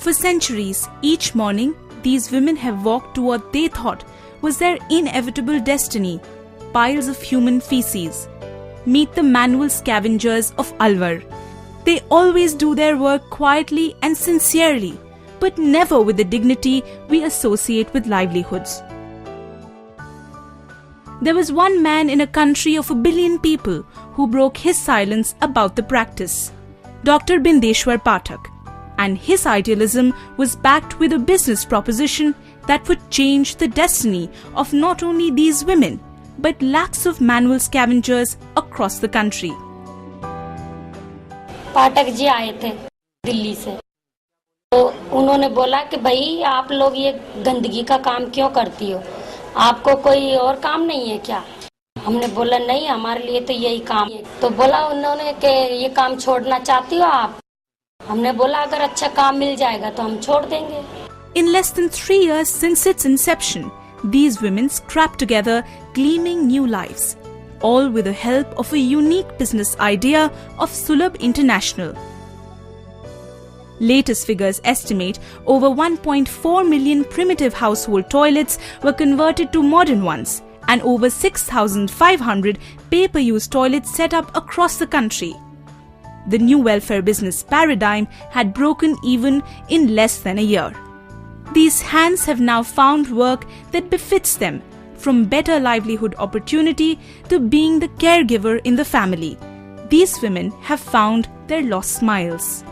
For centuries, each morning, these women have walked to what they thought was their inevitable destiny, piles of human feces. Meet the manual scavengers of Alwar. They always do their work quietly and sincerely, but never with the dignity we associate with livelihoods. There was one man in a country of 1 billion people who broke his silence about the practice, Dr. Bindeshwar Pathak, and his idealism was backed with a business proposition that would change the destiny of not only these women, but lakhs of manual scavengers across the country. Pathak ji आए थे दिल्ली से, तो उन्होंने बोला कि भाई आप लोग ये गंदगी का काम क्यों करती हो, आपको कोई और काम नहीं है क्या? हमने बोला नहीं, हमारे लिए तो यही काम है। तो बोला उन्होंने कि ये काम छोड़ना चाहती हो आप? हमने बोला अगर अच्छा काम मिल जाएगा तो हम छोड़ देंगे। In less than 3 years since its inception, these women scrapped together gleaming new lives, all with the help of a unique business idea of Sulabh International. Latest figures estimate over 1.4 million primitive household toilets were converted to modern ones, and over 6,500 pay-per-use toilets set up across the country. The new welfare business paradigm had broken even in less than a year. These hands have now found work that befits them, from better livelihood opportunity to being the caregiver in the family. These women have found their lost smiles.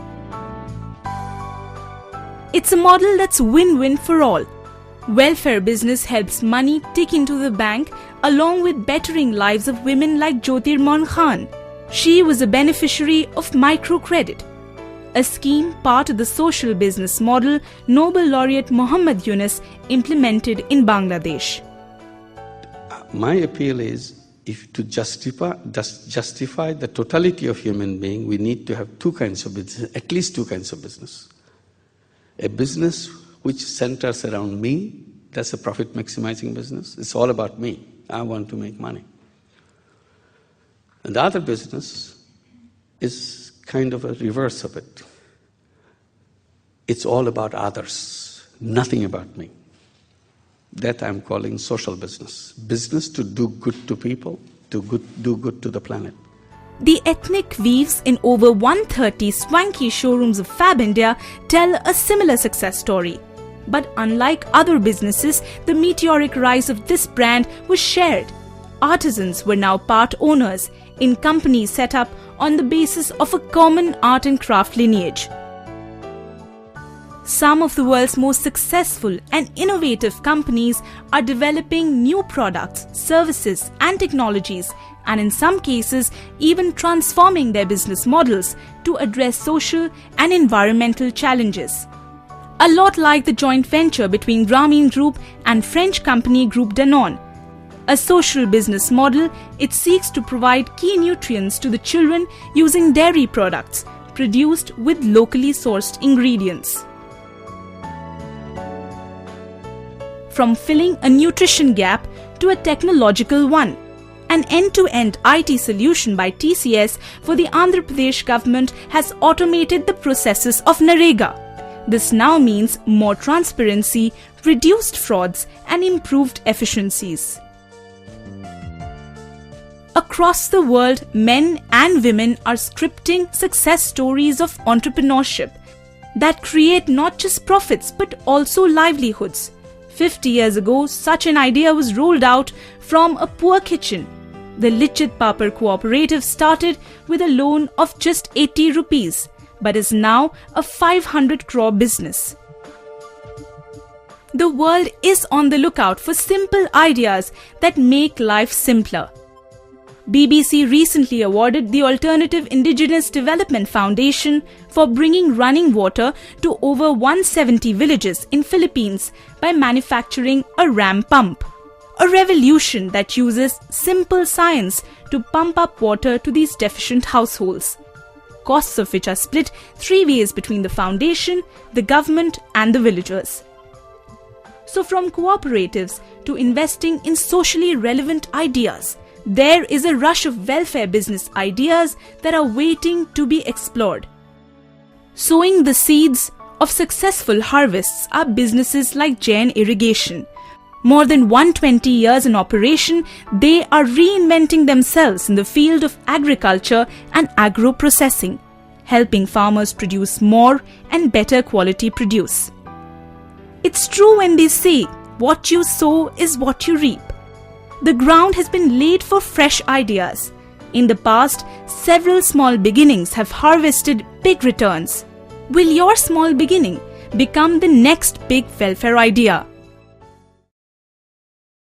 It's a model that's win-win for all. Welfare business helps money tick into the bank along with bettering lives of women like Jyotirmohan Khan. She was a beneficiary of microcredit, a scheme part of the social business model Nobel laureate Muhammad Yunus implemented in Bangladesh. My appeal is, if to justify the totality of human being, we need to have two kinds of business, at least two kinds of business. A business which centers around me, that's a profit maximizing business. It's all about me. I want to make money. And the other business is kind of a reverse of it. It's all about others, nothing about me. That I'm calling social business. Business to do good to people, to do good to the planet. The ethnic weaves in over 130 swanky showrooms of Fab India tell a similar success story. But unlike other businesses, the meteoric rise of this brand was shared. Artisans were now part owners in companies set up on the basis of a common art and craft lineage. Some of the world's most successful and innovative companies are developing new products, services and technologies, and in some cases even transforming their business models to address social and environmental challenges. A lot like the joint venture between Grameen Group and French company Groupe Danone. A social business model, it seeks to provide key nutrients to the children using dairy products produced with locally sourced ingredients. From filling a nutrition gap to a technological one. An end-to-end IT solution by TCS for the Andhra Pradesh government has automated the processes of Narega. This now means more transparency, reduced frauds, and improved efficiencies. Across the world, men and women are scripting success stories of entrepreneurship that create not just profits but also livelihoods. 50 years ago, such an idea was rolled out from a poor kitchen. The Lichit Papar Cooperative started with a loan of just 80 rupees, but is now a 500 crore business. The world is on the lookout for simple ideas that make life simpler. BBC recently awarded the Alternative Indigenous Development Foundation for bringing running water to over 170 villages in Philippines by manufacturing a ram pump. A revolution that uses simple science to pump up water to these deficient households, costs of which are split 3 ways between the foundation, the government and the villagers. So from cooperatives to investing in socially relevant ideas, there is a rush of welfare business ideas that are waiting to be explored. Sowing the seeds of successful harvests are businesses like Jain Irrigation. More than 120 years in operation, they are reinventing themselves in the field of agriculture and agro-processing, helping farmers produce more and better quality produce. It's true when they say, what you sow is what you reap. The ground has been laid for fresh ideas. In the past, several small beginnings have harvested big returns. Will your small beginning become the next big welfare idea?